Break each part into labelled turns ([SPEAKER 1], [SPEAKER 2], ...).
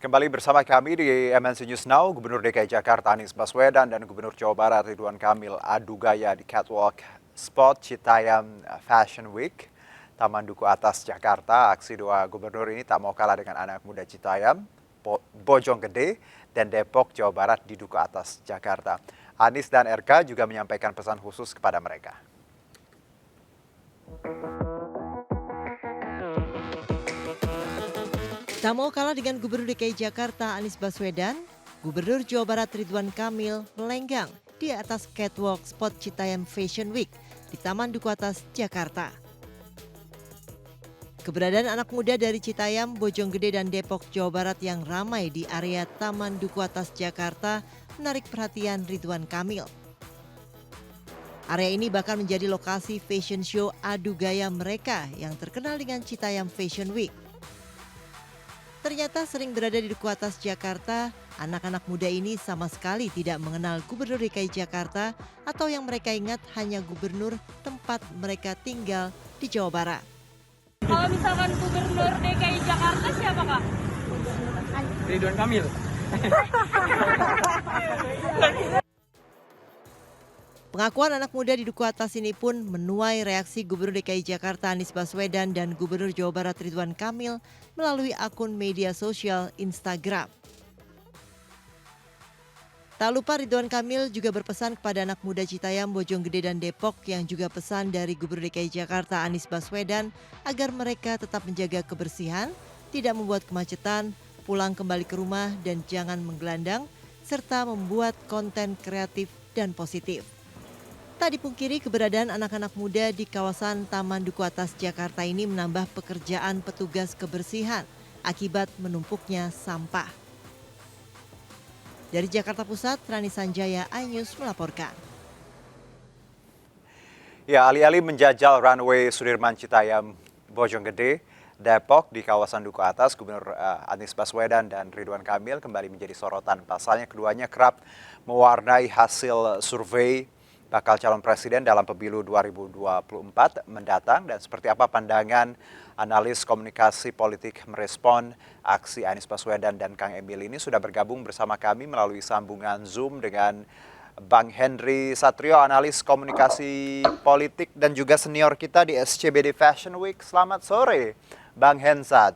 [SPEAKER 1] Kembali bersama kami di MNC News Now, Gubernur DKI Jakarta Anies Baswedan dan Gubernur Jawa Barat Ridwan Kamil adu gaya di catwalk spot Citayam Fashion Week, Taman Duku Atas, Jakarta. Aksi dua gubernur ini tak mau kalah dengan anak muda Citayam, Bojonggede, dan Depok, Jawa Barat di Duku Atas, Jakarta. Anies dan RK juga menyampaikan pesan khusus kepada mereka.
[SPEAKER 2] Tak mau kalah dengan Gubernur DKI Jakarta Anies Baswedan, Gubernur Jawa Barat Ridwan Kamil melenggang di atas catwalk spot Citayam Fashion Week di Taman Duku Atas, Jakarta. Keberadaan anak muda dari Citayam, Bojonggede, dan Depok, Jawa Barat yang ramai di area Taman Duku Atas, Jakarta menarik perhatian Ridwan Kamil. Area ini bahkan menjadi lokasi fashion show adu gaya mereka yang terkenal dengan Citayam Fashion Week. Ternyata sering berada di Duku Atas, Jakarta, anak-anak muda ini sama sekali tidak mengenal Gubernur DKI Jakarta atau yang mereka ingat hanya gubernur tempat mereka tinggal di Jawa Barat.
[SPEAKER 3] Kalau misalkan Gubernur DKI Jakarta siapa, Kak?
[SPEAKER 4] Ridwan Kamil.
[SPEAKER 2] Pengakuan anak muda di Duku Atas ini pun menuai reaksi Gubernur DKI Jakarta Anies Baswedan dan Gubernur Jawa Barat Ridwan Kamil melalui akun media sosial Instagram. Tak lupa Ridwan Kamil juga berpesan kepada anak muda Citayam, Bojonggede, dan Depok yang juga pesan dari Gubernur DKI Jakarta Anies Baswedan agar mereka tetap menjaga kebersihan, tidak membuat kemacetan, pulang kembali ke rumah dan jangan menggelandang, serta membuat konten kreatif dan positif. Tak dipungkiri keberadaan anak-anak muda di kawasan Taman Duku Atas, Jakarta ini menambah pekerjaan petugas kebersihan akibat menumpuknya sampah. Dari Jakarta Pusat, Rani Sanjaya, iNews melaporkan.
[SPEAKER 1] Ya, alih-alih menjajal runway Sudirman Citayam Bojonggede, Depok di kawasan Duku Atas, Gubernur Anies Baswedan dan Ridwan Kamil kembali menjadi sorotan. Pasalnya keduanya kerap mewarnai hasil survei bakal calon presiden dalam pemilu 2024 mendatang, dan seperti apa pandangan analis komunikasi politik merespon aksi Anies Baswedan dan Kang Emil ini sudah bergabung bersama kami melalui sambungan Zoom dengan Bang Henry Satrio, analis komunikasi politik dan juga senior kita di SCBD Fashion Week. Selamat sore, Bang Hensat.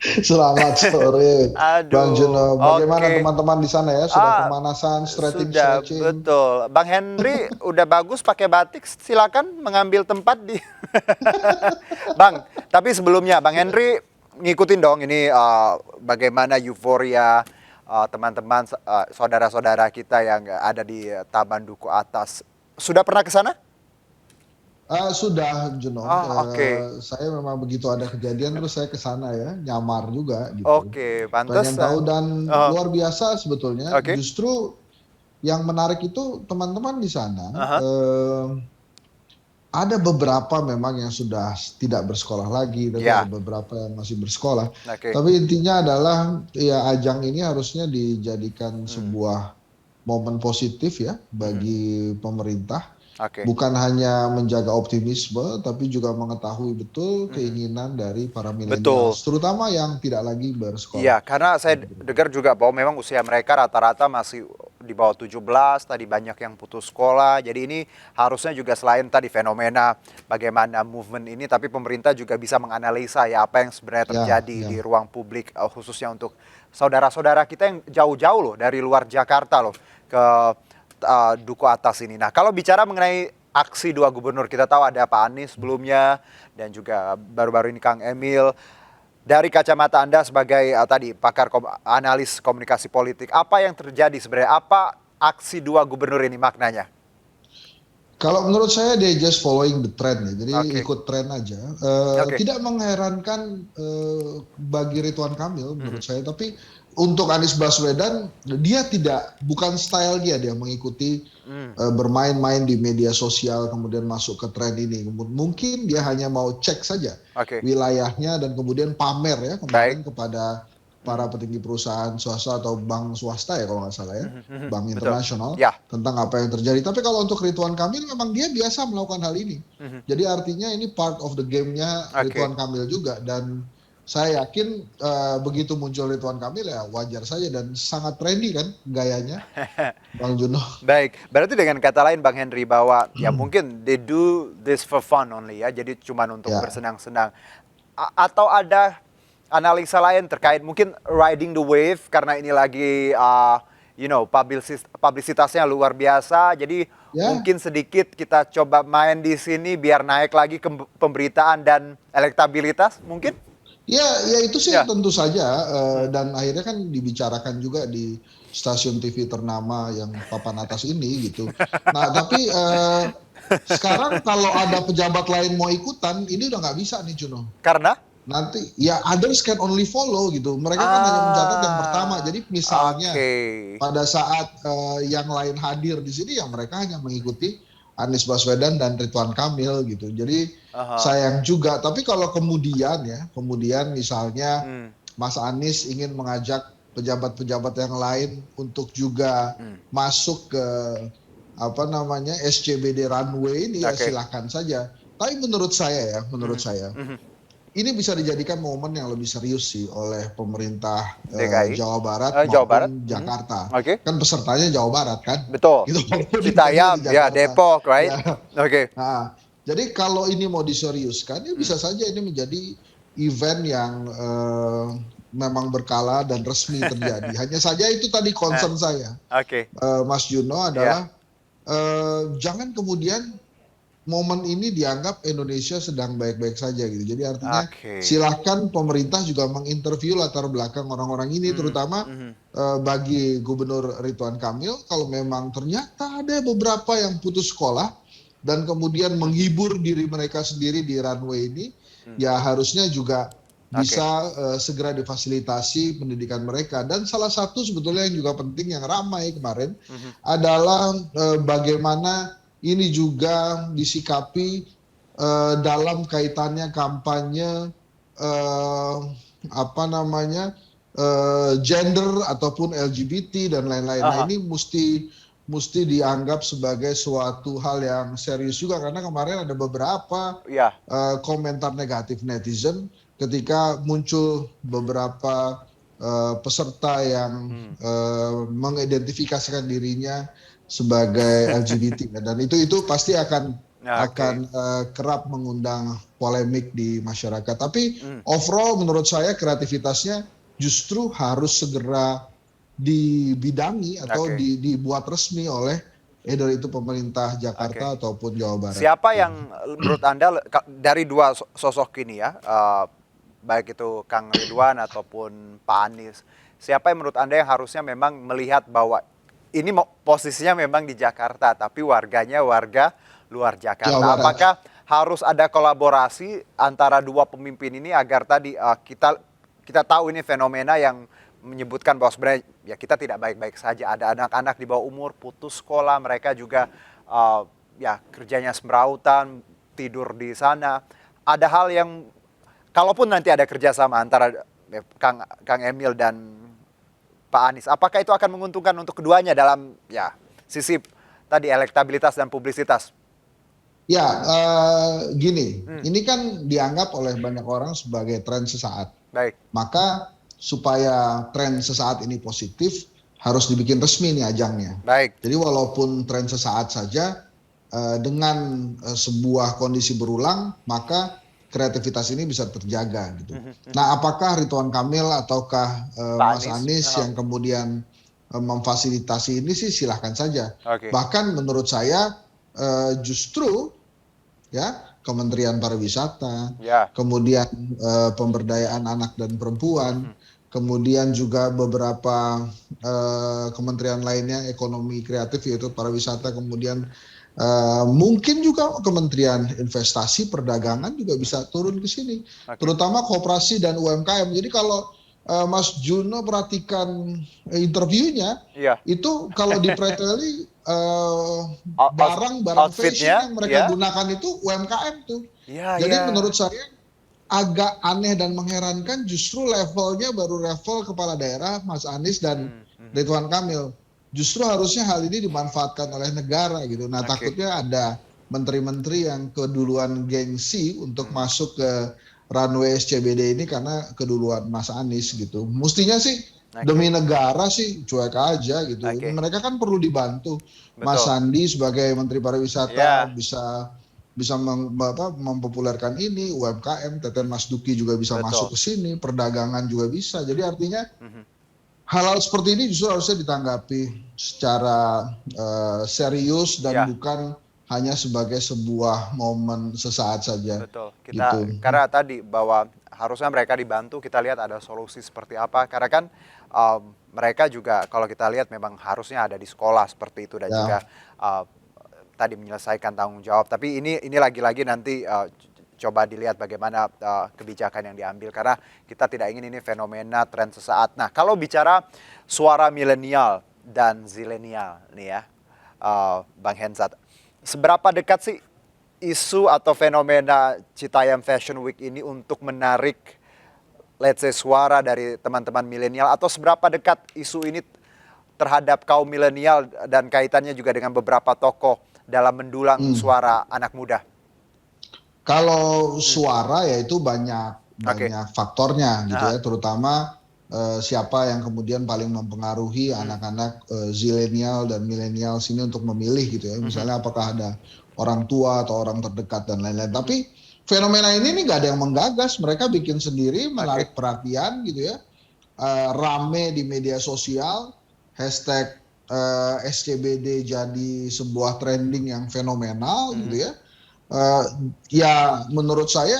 [SPEAKER 5] Selamat sore, Bang Juno. Bagaimana teman-teman di sana ya? Sudah pemanasan, stretching?
[SPEAKER 1] Betul. Bang Henry udah bagus pakai batik, silakan mengambil tempat di. Bang, tapi sebelumnya Bang Henry ngikutin dong ini bagaimana euforia teman-teman saudara-saudara kita yang ada di Taman Duku Atas. Sudah pernah ke sana?
[SPEAKER 5] Sudah, Juno.
[SPEAKER 1] Oke.
[SPEAKER 5] Saya memang begitu ada kejadian terus saya ke sana ya, nyamar juga gitu.
[SPEAKER 1] Oke, pantas.
[SPEAKER 5] Pengen tahu dan luar biasa sebetulnya.
[SPEAKER 1] Oke.
[SPEAKER 5] Justru yang menarik itu teman-teman di sana. Ada beberapa memang yang sudah tidak bersekolah lagi, tapi ada beberapa yang masih bersekolah. Tapi intinya adalah ya ajang ini harusnya dijadikan sebuah momen positif ya bagi pemerintah. Bukan hanya menjaga optimisme, tapi juga mengetahui betul keinginan dari para milenial, terutama yang tidak lagi bersekolah.
[SPEAKER 1] Iya, karena saya dengar juga bahwa memang usia mereka rata-rata masih di bawah 17, tadi banyak yang putus sekolah. Jadi ini harusnya juga selain tadi fenomena bagaimana movement ini, tapi pemerintah juga bisa menganalisa ya apa yang sebenarnya terjadi di ruang publik, khususnya untuk saudara-saudara kita yang jauh-jauh loh dari luar Jakarta loh ke Duku Atas ini. Nah, kalau bicara mengenai aksi dua gubernur, kita tahu ada Pak Anies sebelumnya dan juga baru-baru ini Kang Emil. Dari kacamata Anda sebagai tadi pakar analis komunikasi politik, apa yang terjadi sebenarnya? Apa aksi dua gubernur ini maknanya?
[SPEAKER 5] Kalau menurut saya dia just following the trend ya, jadi ikut tren aja. Tidak mengherankan bagi Ridwan Kamil menurut saya, tapi untuk Anies Baswedan dia bukan style dia mengikuti bermain-main di media sosial kemudian masuk ke tren ini. Mungkin dia hanya mau cek saja wilayahnya dan kemudian pamer ya kemarin kepada para petinggi perusahaan swasta atau bank swasta ya kalau nggak salah ya, bank internasional tentang apa yang terjadi. Tapi kalau untuk Ridwan Kamil memang dia biasa melakukan hal ini. Jadi artinya ini part of the game-nya Ridwan Kamil juga, dan saya yakin begitu muncul Ridwan Kamil ya wajar saja dan sangat trendy kan gayanya, Bang Juno.
[SPEAKER 1] Baik, berarti dengan kata lain Bang Henry bahwa ya mungkin they do this for fun only ya, jadi cuma untuk
[SPEAKER 5] Ya.
[SPEAKER 1] bersenang-senang. Atau ada analisa lain terkait mungkin riding the wave karena ini lagi publisitasnya luar biasa, jadi
[SPEAKER 5] Ya.
[SPEAKER 1] mungkin sedikit kita coba main di sini biar naik lagi ke pemberitaan dan elektabilitas mungkin?
[SPEAKER 5] Ya, ya itu sih
[SPEAKER 1] Ya.
[SPEAKER 5] tentu saja dan akhirnya kan dibicarakan juga di stasiun TV ternama yang papan atas ini gitu. Nah tapi sekarang kalau ada pejabat lain mau ikutan, ini udah nggak bisa nih Juno.
[SPEAKER 1] Karena?
[SPEAKER 5] Nanti ya others can only follow gitu. Mereka kan hanya mencatat yang pertama. Jadi misalnya
[SPEAKER 1] Oke.
[SPEAKER 5] pada saat yang lain hadir di sini, ya mereka hanya mengikuti Anies Baswedan dan Ridwan Kamil gitu. Jadi sayang juga. Tapi kalau kemudian misalnya Mas Anies ingin mengajak pejabat-pejabat yang lain untuk juga masuk ke SCBD runway ini ya silahkan saja. Tapi menurut saya ini bisa dijadikan momen yang lebih serius sih oleh pemerintah
[SPEAKER 1] DKI?
[SPEAKER 5] Jawa Barat
[SPEAKER 1] Jawa
[SPEAKER 5] maupun
[SPEAKER 1] Barat?
[SPEAKER 5] Jakarta.
[SPEAKER 1] Oke.
[SPEAKER 5] Kan pesertanya Jawa Barat kan?
[SPEAKER 1] Betul.
[SPEAKER 5] Gitu.
[SPEAKER 1] Citayam,
[SPEAKER 5] Di
[SPEAKER 1] ya
[SPEAKER 5] Jakarta.
[SPEAKER 1] Depok, right?
[SPEAKER 5] Ya.
[SPEAKER 1] Oke.
[SPEAKER 5] Nah, jadi kalau ini mau diseriuskan, ya bisa saja ini menjadi event yang memang berkala dan resmi terjadi. Hanya saja itu tadi concern saya,
[SPEAKER 1] Oke.
[SPEAKER 5] Mas Juno adalah jangan kemudian momen ini dianggap Indonesia sedang baik-baik saja gitu. Jadi artinya silahkan pemerintah juga menginterview latar belakang orang-orang ini, terutama bagi Gubernur Ridwan Kamil. Kalau memang ternyata ada beberapa yang putus sekolah dan kemudian menghibur diri mereka sendiri di runway ini, ya harusnya juga bisa segera difasilitasi pendidikan mereka. Dan salah satu sebetulnya yang juga penting yang ramai kemarin adalah bagaimana ini juga disikapi dalam kaitannya kampanye gender ataupun LGBT dan lain-lain. Nah, ini mesti dianggap sebagai suatu hal yang serius juga karena kemarin ada beberapa komentar negatif netizen ketika muncul beberapa peserta yang mengidentifikasikan dirinya sebagai LGBT dan itu pasti akan kerap mengundang polemik di masyarakat. Tapi overall menurut saya kreativitasnya justru harus segera dibidangi atau dibuat resmi oleh either itu pemerintah Jakarta ataupun Jawa Barat.
[SPEAKER 1] Siapa yang menurut Anda dari dua sosok ini ya, baik itu Kang Ridwan ataupun Pak Anies, siapa yang menurut Anda yang harusnya memang melihat bahwa ini posisinya memang di Jakarta, tapi warganya warga luar Jakarta. Apakah harus ada kolaborasi antara dua pemimpin ini agar tadi kita tahu ini fenomena yang menyebutkan bahwa sebenarnya ya kita tidak baik-baik saja. Ada anak-anak di bawah umur putus sekolah, mereka juga kerjanya semrautan, tidur di sana. Ada hal yang kalaupun nanti ada kerjasama antara Kang Emil dan Pak Anies, apakah itu akan menguntungkan untuk keduanya dalam sisi tadi elektabilitas dan publisitas?
[SPEAKER 5] Ya, gini, ini kan dianggap oleh banyak orang sebagai tren sesaat.
[SPEAKER 1] Baik.
[SPEAKER 5] Maka supaya tren sesaat ini positif, harus dibikin resmi nih ajangnya.
[SPEAKER 1] Baik.
[SPEAKER 5] Jadi walaupun tren sesaat saja, dengan sebuah kondisi berulang, maka kreativitas ini bisa terjaga gitu. Nah, apakah Ridwan Kamil ataukah Mas Anies yang kemudian memfasilitasi ini sih silahkan saja. Bahkan menurut saya justru Kementerian Pariwisata, kemudian pemberdayaan anak dan perempuan, kemudian juga beberapa kementerian lainnya ekonomi kreatif yaitu pariwisata, kemudian mungkin juga Kementerian Investasi Perdagangan juga bisa turun ke sini, terutama koperasi dan UMKM. Jadi kalau Mas Juno perhatikan interviewnya, itu kalau dipreteli barang-barang fashion yang mereka gunakan itu UMKM tuh. Jadi menurut saya agak aneh dan mengherankan justru levelnya baru level kepala daerah Mas Anies dan Ridwan Kamil. Justru harusnya hal ini dimanfaatkan oleh negara gitu. Nah, takutnya ada menteri-menteri yang keduluan gengsi untuk masuk ke runway SCBD ini karena keduluan Mas Anies gitu. Mestinya sih demi negara sih cuek aja gitu. Mereka kan perlu dibantu. Mas Sandi sebagai Menteri Pariwisata bisa mempopulerkan ini, UMKM, Teten Mas Duki juga bisa masuk ke sini, perdagangan juga bisa. Jadi artinya hal-hal seperti ini justru harusnya ditanggapi secara serius dan bukan hanya sebagai sebuah momen sesaat saja.
[SPEAKER 1] Betul. Karena tadi bahwa harusnya mereka dibantu, kita lihat ada solusi seperti apa. Karena kan mereka juga kalau kita lihat memang harusnya ada di sekolah seperti itu dan juga tadi menyelesaikan tanggung jawab. Tapi ini lagi-lagi nanti coba dilihat bagaimana kebijakan yang diambil karena kita tidak ingin ini fenomena tren sesaat. Nah, kalau bicara suara milenial dan zilenial nih ya, Bang Hensat, seberapa dekat sih isu atau fenomena Citayam Fashion Week ini untuk menarik let's say suara dari teman-teman milenial atau seberapa dekat isu ini terhadap kaum milenial dan kaitannya juga dengan beberapa tokoh dalam mendulang suara anak muda?
[SPEAKER 5] Kalau suara ya itu banyak faktornya gitu ya, terutama siapa yang kemudian paling mempengaruhi anak-anak zilenial dan milenial sini untuk memilih gitu ya. Misalnya apakah ada orang tua atau orang terdekat dan lain-lain. Tapi fenomena ini nih nggak ada yang menggagas, mereka bikin sendiri, menarik perhatian gitu ya. Rame di media sosial, hashtag SCBD jadi sebuah trending yang fenomenal gitu ya. Ya menurut saya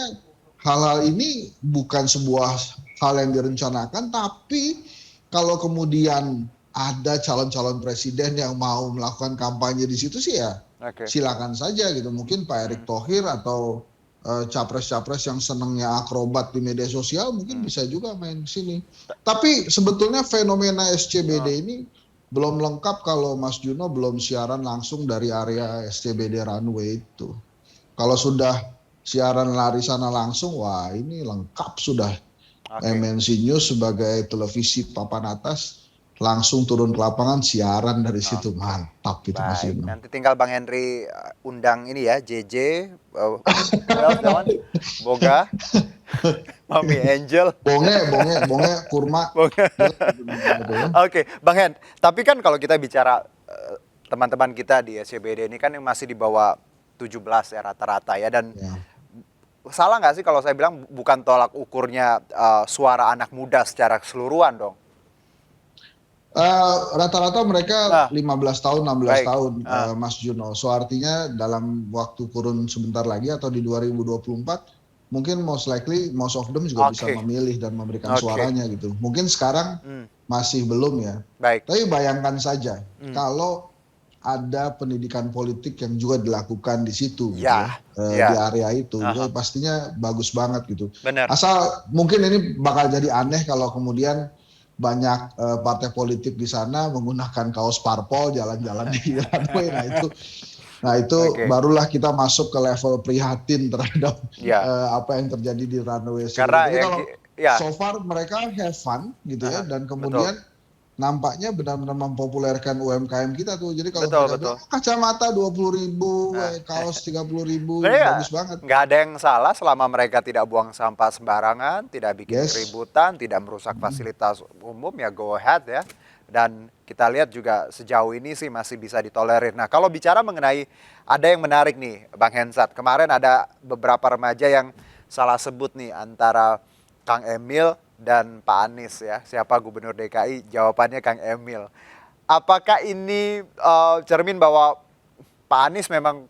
[SPEAKER 5] hal-hal ini bukan sebuah hal yang direncanakan, tapi kalau kemudian ada calon-calon presiden yang mau melakukan kampanye di situ sih ya silakan saja gitu. Mungkin Pak Erick Thohir atau capres-capres yang senangnya akrobat di media sosial mungkin bisa juga main di sini. Tapi sebetulnya fenomena SCBD ini belum lengkap kalau Mas Juno belum siaran langsung dari area SCBD runway itu. Kalau sudah siaran lari sana langsung, wah ini lengkap sudah. MNC News sebagai televisi papan atas langsung turun ke lapangan siaran dari situ, mantap itu Mas Juno.
[SPEAKER 1] Nanti tinggal Bang Henry undang ini ya, JJ, Boga, Mami Angel,
[SPEAKER 5] bonge, kurma.
[SPEAKER 1] Oke, Bang Hen. Tapi kan kalau kita bicara teman-teman kita di SCBD ini kan yang masih di bawah 17 ya rata-rata ya dan salah nggak sih kalau saya bilang bukan tolak ukurnya suara anak muda secara keseluruhan dong?
[SPEAKER 5] Rata-rata mereka 15 tahun, 16 tahun Mas Juno. So artinya dalam waktu kurun sebentar lagi atau di 2024 mungkin most likely most of them juga bisa memilih dan memberikan suaranya gitu. Mungkin sekarang masih belum ya. Tapi bayangkan saja kalau ada pendidikan politik yang juga dilakukan di situ gitu di area itu. Jadi pastinya bagus banget gitu. Asal mungkin ini bakal jadi aneh kalau kemudian banyak partai politik di sana menggunakan kaos parpol jalan-jalan di runway. Nah itu barulah kita masuk ke level prihatin terhadap apa yang terjadi di runway. Jadi kalau so far mereka have fun gitu ya dan kemudian nampaknya benar-benar mempopulerkan UMKM kita tuh. Jadi kalau kita bilang kacamata 20.000, kaos 30.000, bagus banget.
[SPEAKER 1] Nggak ada yang salah selama mereka tidak buang sampah sembarangan, tidak bikin keributan, tidak merusak fasilitas umum ya go ahead ya. Dan kita lihat juga sejauh ini sih masih bisa ditolerir. Nah kalau bicara mengenai ada yang menarik nih Bang Hensat. Kemarin ada beberapa remaja yang salah sebut nih antara Kang Emil dan Pak Anies ya, siapa gubernur DKI? Jawabannya Kang Emil. Apakah ini cermin bahwa Pak Anies memang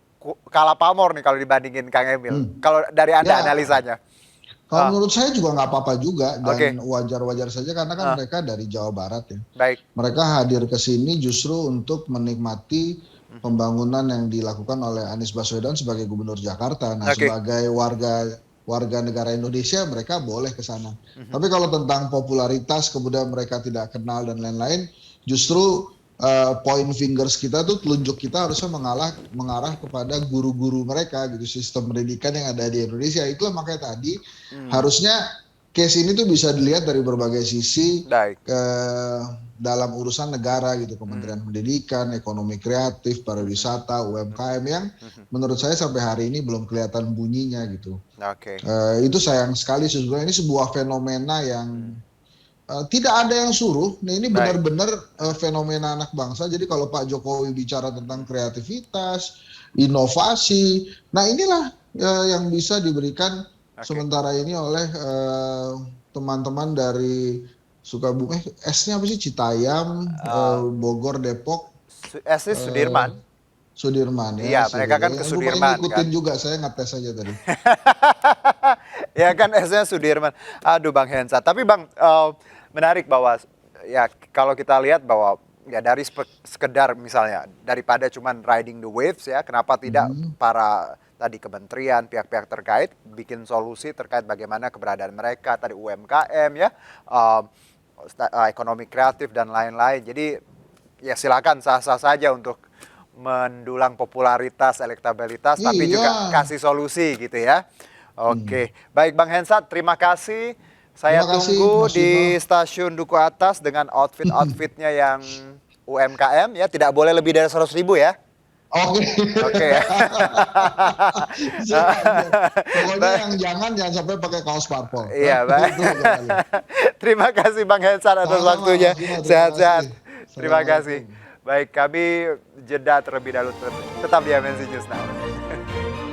[SPEAKER 1] kalah pamor nih kalau dibandingin Kang Emil? Kalau dari Anda analisanya?
[SPEAKER 5] Kalau menurut saya juga nggak apa-apa juga dan wajar-wajar saja karena kan mereka dari Jawa Barat ya. Mereka hadir ke sini justru untuk menikmati pembangunan yang dilakukan oleh Anies Baswedan sebagai gubernur Jakarta. Nah sebagai warga negara Indonesia mereka boleh ke sana. Tapi kalau tentang popularitas kemudian mereka tidak kenal dan lain-lain, justru point fingers kita tuh telunjuk kita harusnya mengarah kepada guru-guru mereka gitu, sistem pendidikan yang ada di Indonesia. Itulah makanya tadi harusnya case ini tuh bisa dilihat dari berbagai sisi
[SPEAKER 1] Baik.
[SPEAKER 5] dalam urusan negara gitu, Kementerian Pendidikan, Ekonomi Kreatif, Pariwisata, UMKM yang menurut saya sampai hari ini belum kelihatan bunyinya gitu.
[SPEAKER 1] Oke.
[SPEAKER 5] Itu sayang sekali sesungguhnya, ini sebuah fenomena yang tidak ada yang suruh. Nah, ini
[SPEAKER 1] Baik.
[SPEAKER 5] benar-benar fenomena anak bangsa. Jadi kalau Pak Jokowi bicara tentang kreativitas, inovasi, nah inilah yang bisa diberikan sementara ini oleh teman-teman dari Sukabumi, S-nya apa sih? Citayam, Bogor, Depok,
[SPEAKER 1] S-nya Sudirman.
[SPEAKER 5] Sudirman ya.
[SPEAKER 1] Iya, mereka kan ke Sudirman
[SPEAKER 5] ngikutin
[SPEAKER 1] kan.
[SPEAKER 5] juga, saya ngetes aja tadi.
[SPEAKER 1] Ya kan S-nya Sudirman. Aduh Bang Hensa. Tapi Bang, menarik bahwa ya kalau kita lihat bahwa ya dari sekedar misalnya daripada cuman riding the waves ya, kenapa tidak para tadi kementerian, pihak-pihak terkait bikin solusi terkait bagaimana keberadaan mereka, tadi UMKM ya, ekonomi kreatif dan lain-lain. Jadi ya silakan sah-sah saja untuk mendulang popularitas, elektabilitas, tapi juga kasih solusi gitu ya. Oke, baik Bang Hensa, terima kasih. Saya
[SPEAKER 5] Terima kasih,
[SPEAKER 1] tunggu
[SPEAKER 5] Mas
[SPEAKER 1] di
[SPEAKER 5] Bima.
[SPEAKER 1] stasiun Duku Atas dengan outfit-outfitnya yang UMKM ya, tidak boleh lebih dari 100.000 ya.
[SPEAKER 5] Oke.
[SPEAKER 1] Oke.
[SPEAKER 5] Pokoknya yang jangan sampai pakai kaos parpol.
[SPEAKER 1] Iya, baik.
[SPEAKER 5] Itu jangan.
[SPEAKER 1] Terima kasih Bang Hensa atas
[SPEAKER 5] Sama-sama,
[SPEAKER 1] waktunya.
[SPEAKER 5] Mas Bima, terima
[SPEAKER 1] Sehat-sehat.
[SPEAKER 5] kasih.
[SPEAKER 1] Terima kasih.
[SPEAKER 5] Assalamualaikum.
[SPEAKER 1] Baik, kami jeda terlebih dahulu. Tetap di MNC News Now.